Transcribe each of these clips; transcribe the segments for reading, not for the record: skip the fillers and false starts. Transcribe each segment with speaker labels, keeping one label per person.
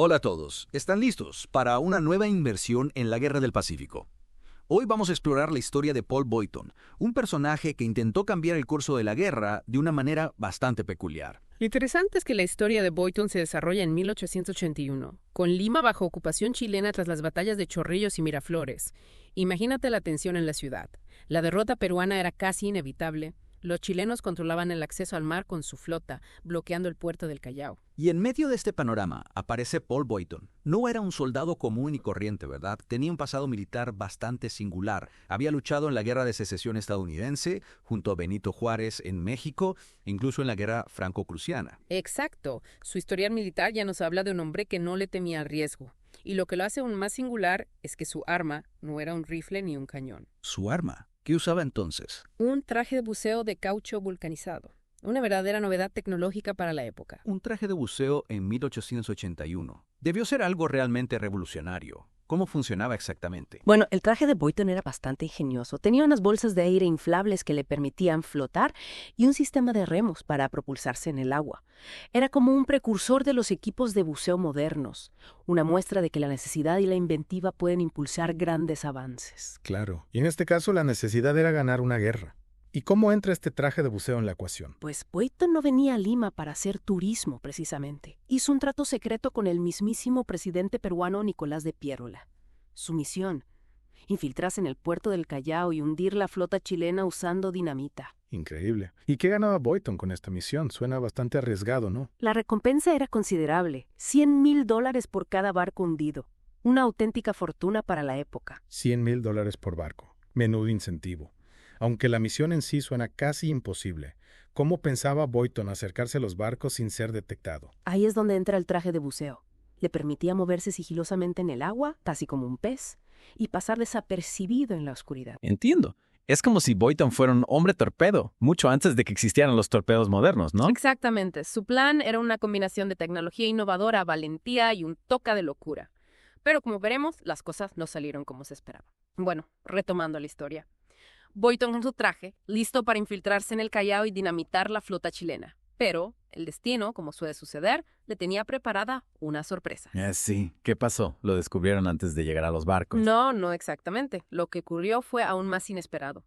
Speaker 1: Hola a todos, ¿están listos para una nueva inmersión en la Guerra del Pacífico? Hoy vamos a explorar la historia de Paul Boynton, un personaje que intentó cambiar el curso de la guerra de una manera bastante peculiar.
Speaker 2: Lo interesante es que la historia de Boynton se desarrolla en 1881, con Lima bajo ocupación chilena tras las batallas de Chorrillos y Miraflores. Imagínate la tensión en la ciudad. La derrota peruana era casi inevitable. Los chilenos controlaban el acceso al mar con su flota, bloqueando el puerto del Callao.
Speaker 1: Y en medio de este panorama aparece Paul Boynton. No era un soldado común y corriente, ¿verdad? Tenía un pasado militar bastante singular. Había luchado en la Guerra de Secesión estadounidense, junto a Benito Juárez en México, incluso en la Guerra Franco-Prusiana.
Speaker 2: Exacto. Su historial militar ya nos habla de un hombre que no le temía al riesgo. Y lo que lo hace aún más singular es que su arma no era un rifle ni un cañón.
Speaker 1: ¿Su arma? ¿Qué usaba entonces?
Speaker 2: Un traje de buceo de caucho vulcanizado. Una verdadera novedad tecnológica para la época.
Speaker 1: Un traje de buceo en 1881. Debió ser algo realmente revolucionario. ¿Cómo funcionaba exactamente?
Speaker 3: Bueno, el traje de Boynton era bastante ingenioso. Tenía unas bolsas de aire inflables que le permitían flotar y un sistema de remos para propulsarse en el agua. Era como un precursor de los equipos de buceo modernos, una muestra de que la necesidad y la inventiva pueden impulsar grandes avances.
Speaker 4: Claro. Y en este caso la necesidad era ganar una guerra. ¿Y cómo entra este traje de buceo en la ecuación?
Speaker 3: Pues Boynton no venía a Lima para hacer turismo, precisamente. Hizo un trato secreto con el mismísimo presidente peruano Nicolás de Piérola. Su misión: infiltrarse en el puerto del Callao y hundir la flota chilena usando dinamita.
Speaker 4: Increíble. ¿Y qué ganaba Boynton con esta misión? Suena bastante arriesgado, ¿no?
Speaker 3: La recompensa era considerable: $100,000 por cada barco hundido. Una auténtica fortuna para la época.
Speaker 4: $100,000 por barco. Menudo incentivo. Aunque la misión en sí suena casi imposible, ¿cómo pensaba Boynton acercarse a los barcos sin ser detectado?
Speaker 3: Ahí es donde entra el traje de buceo. Le permitía moverse sigilosamente en el agua, casi como un pez, y pasar desapercibido en la oscuridad.
Speaker 5: Entiendo. Es como si Boynton fuera un hombre torpedo, mucho antes de que existieran los torpedos modernos, ¿no?
Speaker 2: Exactamente. Su plan era una combinación de tecnología innovadora, valentía y un toque de locura. Pero como veremos, las cosas no salieron como se esperaba. Bueno, retomando la historia. Boynton con su traje, listo para infiltrarse en el Callao y dinamitar la flota chilena. Pero el destino, como suele suceder, le tenía preparada una sorpresa.
Speaker 5: Sí. ¿Qué pasó? ¿Lo descubrieron antes de llegar a los barcos?
Speaker 2: No exactamente. Lo que ocurrió fue aún más inesperado.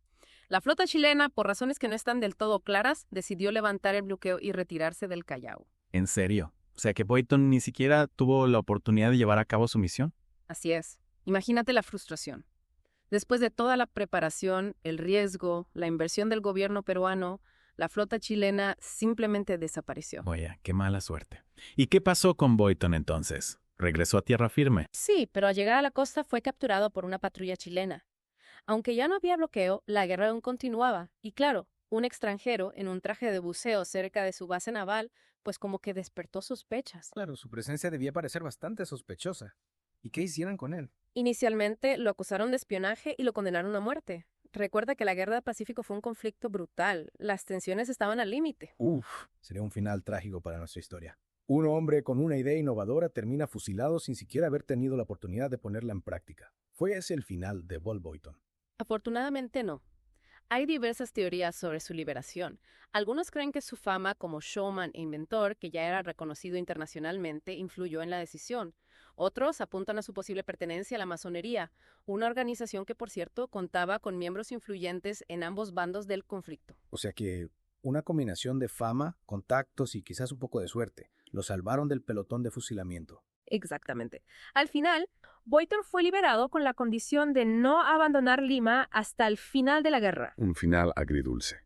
Speaker 2: La flota chilena, por razones que no están del todo claras, decidió levantar el bloqueo y retirarse del Callao.
Speaker 5: ¿En serio? O sea que Boynton ni siquiera tuvo la oportunidad de llevar a cabo su misión.
Speaker 2: Así es. Imagínate la frustración. Después de toda la preparación, el riesgo, la inversión del gobierno peruano, la flota chilena simplemente desapareció.
Speaker 5: Oye, qué mala suerte. ¿Y qué pasó con Boynton entonces? ¿Regresó a tierra firme?
Speaker 2: Sí, pero al llegar a la costa fue capturado por una patrulla chilena. Aunque ya no había bloqueo, la guerra aún continuaba. Y claro, un extranjero en un traje de buceo cerca de su base naval, pues como que despertó sospechas.
Speaker 6: Claro, su presencia debía parecer bastante sospechosa. ¿Y qué hicieron con él?
Speaker 2: Inicialmente lo acusaron de espionaje y lo condenaron a muerte. Recuerda que la Guerra del Pacífico fue un conflicto brutal. Las tensiones estaban al límite.
Speaker 6: Sería un final trágico para nuestra historia. Un hombre con una idea innovadora termina fusilado sin siquiera haber tenido la oportunidad de ponerla en práctica. ¿Fue ese el final de Paul Boynton?
Speaker 2: Afortunadamente no. Hay diversas teorías sobre su liberación. Algunos creen que su fama como showman e inventor, que ya era reconocido internacionalmente, influyó en la decisión. Otros apuntan a su posible pertenencia a la masonería, una organización que, por cierto, contaba con miembros influyentes en ambos bandos del conflicto.
Speaker 6: O sea que una combinación de fama, contactos y quizás un poco de suerte lo salvaron del pelotón de fusilamiento.
Speaker 7: Exactamente. Al final, Boynton fue liberado con la condición de no abandonar Lima hasta el final de la guerra.
Speaker 8: Un final agridulce.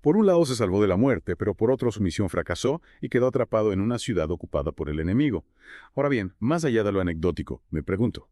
Speaker 8: Por un lado se salvó de la muerte, pero por otro su misión fracasó y quedó atrapado en una ciudad ocupada por el enemigo. Ahora bien, más allá de lo anecdótico, me pregunto,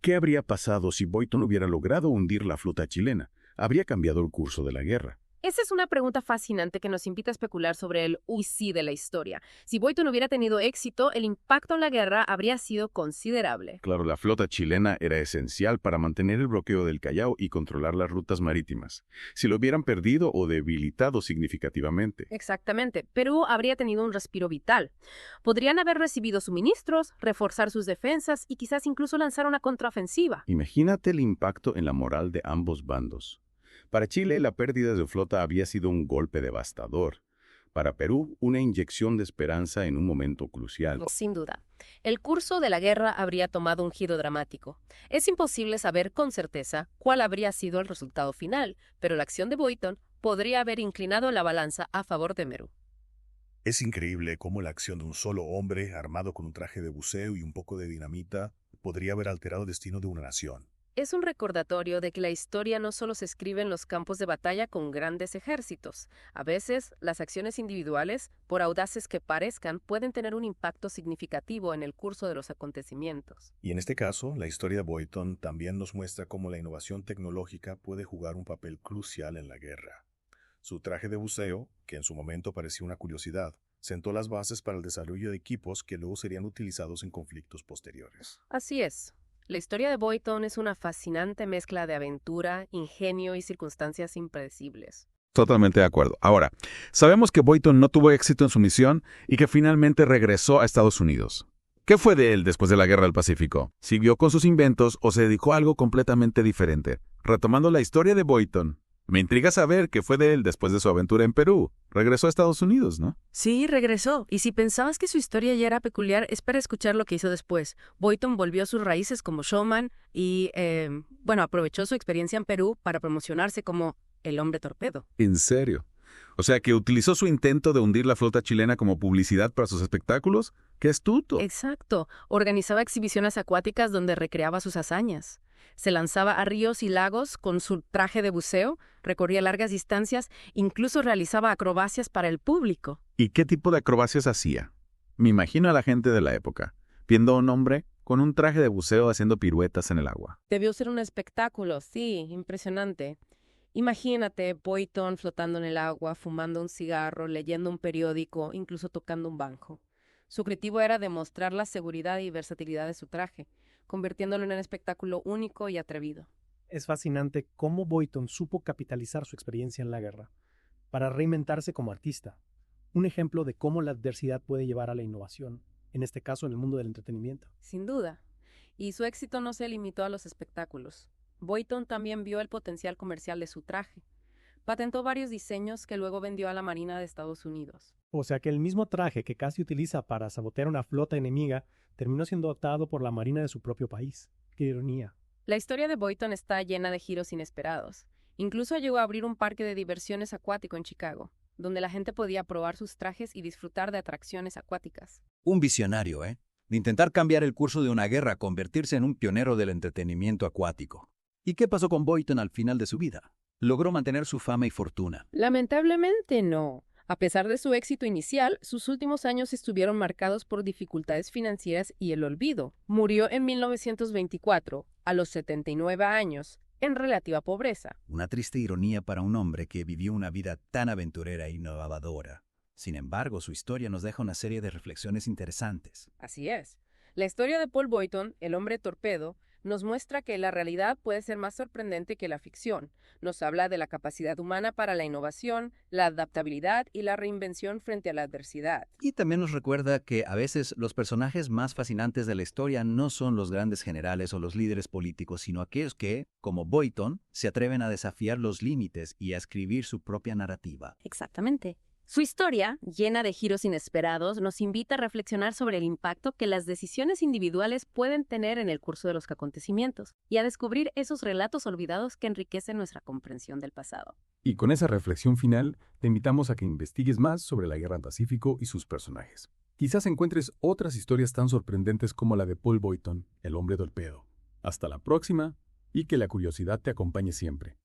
Speaker 8: ¿qué habría pasado si Boynton hubiera logrado hundir la flota chilena? ¿Habría cambiado el curso de la guerra?
Speaker 7: Esa es una pregunta fascinante que nos invita a especular sobre el sí de la historia. Si Boynton hubiera tenido éxito, el impacto en la guerra habría sido considerable.
Speaker 8: Claro, la flota chilena era esencial para mantener el bloqueo del Callao y controlar las rutas marítimas. Si lo hubieran perdido o debilitado significativamente.
Speaker 7: Exactamente. Perú habría tenido un respiro vital. Podrían haber recibido suministros, reforzar sus defensas y quizás incluso lanzar una contraofensiva.
Speaker 8: Imagínate el impacto en la moral de ambos bandos. Para Chile, la pérdida de su flota había sido un golpe devastador. Para Perú, una inyección de esperanza en un momento crucial.
Speaker 7: Sin duda.
Speaker 2: El curso de la guerra habría tomado un giro dramático. Es imposible saber con certeza cuál habría sido el resultado final, pero la acción de Boyton podría haber inclinado la balanza a favor de Meru.
Speaker 9: Es increíble cómo la acción de un solo hombre, armado con un traje de buceo y un poco de dinamita, podría haber alterado el destino de una nación.
Speaker 2: Es un recordatorio de que la historia no solo se escribe en los campos de batalla con grandes ejércitos. A veces, las acciones individuales, por audaces que parezcan, pueden tener un impacto significativo en el curso de los acontecimientos.
Speaker 9: Y en este caso, la historia de Boyton también nos muestra cómo la innovación tecnológica puede jugar un papel crucial en la guerra. Su traje de buceo, que en su momento parecía una curiosidad, sentó las bases para el desarrollo de equipos que luego serían utilizados en conflictos posteriores.
Speaker 2: Así es. La historia de Boyton es una fascinante mezcla de aventura, ingenio y circunstancias impredecibles.
Speaker 8: Totalmente de acuerdo. Ahora, sabemos que Boyton no tuvo éxito en su misión y que finalmente regresó a Estados Unidos. ¿Qué fue de él después de la Guerra del Pacífico? ¿Siguió con sus inventos o se dedicó a algo completamente diferente? Retomando la historia de Boyton, me intriga saber qué fue de él después de su aventura en Perú. Regresó a Estados Unidos, ¿no?
Speaker 3: Sí, regresó. Y si pensabas que su historia ya era peculiar, espera escuchar lo que hizo después. Boyton volvió a sus raíces como showman y, aprovechó su experiencia en Perú para promocionarse como el hombre torpedo.
Speaker 8: ¿En serio? O sea, que utilizó su intento de hundir la flota chilena como publicidad para sus espectáculos. ¡Qué astuto!
Speaker 3: Exacto. Organizaba exhibiciones acuáticas donde recreaba sus hazañas. Se lanzaba a ríos y lagos con su traje de buceo, recorría largas distancias, incluso realizaba acrobacias para el público.
Speaker 8: ¿Y qué tipo de acrobacias hacía? Me imagino a la gente de la época, viendo a un hombre con un traje de buceo haciendo piruetas en el agua.
Speaker 2: Debió ser un espectáculo, sí, impresionante. Imagínate Boyton flotando en el agua, fumando un cigarro, leyendo un periódico, incluso tocando un banjo. Su objetivo era demostrar la seguridad y versatilidad de su traje, convirtiéndolo en un espectáculo único y atrevido.
Speaker 10: Es fascinante cómo Boyton supo capitalizar su experiencia en la guerra para reinventarse como artista. Un ejemplo de cómo la adversidad puede llevar a la innovación, en este caso en el mundo del entretenimiento.
Speaker 2: Sin duda. Y su éxito no se limitó a los espectáculos. Boyton también vio el potencial comercial de su traje. Patentó varios diseños que luego vendió a la Marina de Estados Unidos.
Speaker 10: O sea que el mismo traje que casi utiliza para sabotear una flota enemiga terminó siendo adoptado por la Marina de su propio país. ¡Qué ironía!
Speaker 2: La historia de Boyton está llena de giros inesperados. Incluso llegó a abrir un parque de diversiones acuático en Chicago, donde la gente podía probar sus trajes y disfrutar de atracciones acuáticas.
Speaker 1: Un visionario, ¿eh? De intentar cambiar el curso de una guerra, convertirse en un pionero del entretenimiento acuático. ¿Y qué pasó con Boyton al final de su vida? ¿Logró mantener su fama y fortuna?
Speaker 2: Lamentablemente no. A pesar de su éxito inicial, sus últimos años estuvieron marcados por dificultades financieras y el olvido. Murió en 1924, a los 79 años, en relativa pobreza.
Speaker 1: Una triste ironía para un hombre que vivió una vida tan aventurera e innovadora. Sin embargo, su historia nos deja una serie de reflexiones interesantes.
Speaker 2: Así es. La historia de Paul Boyton, el hombre torpedo, nos muestra que la realidad puede ser más sorprendente que la ficción. Nos habla de la capacidad humana para la innovación, la adaptabilidad y la reinvención frente a la adversidad.
Speaker 1: Y también nos recuerda que a veces los personajes más fascinantes de la historia no son los grandes generales o los líderes políticos, sino aquellos que, como Boyton, se atreven a desafiar los límites y a escribir su propia narrativa.
Speaker 7: Exactamente. Su historia, llena de giros inesperados, nos invita a reflexionar sobre el impacto que las decisiones individuales pueden tener en el curso de los acontecimientos y a descubrir esos relatos olvidados que enriquecen nuestra comprensión del pasado.
Speaker 11: Y con esa reflexión final, te invitamos a que investigues más sobre la Guerra del Pacífico y sus personajes. Quizás encuentres otras historias tan sorprendentes como la de Paul Boyton, el hombre torpedo. Hasta la próxima y que la curiosidad te acompañe siempre.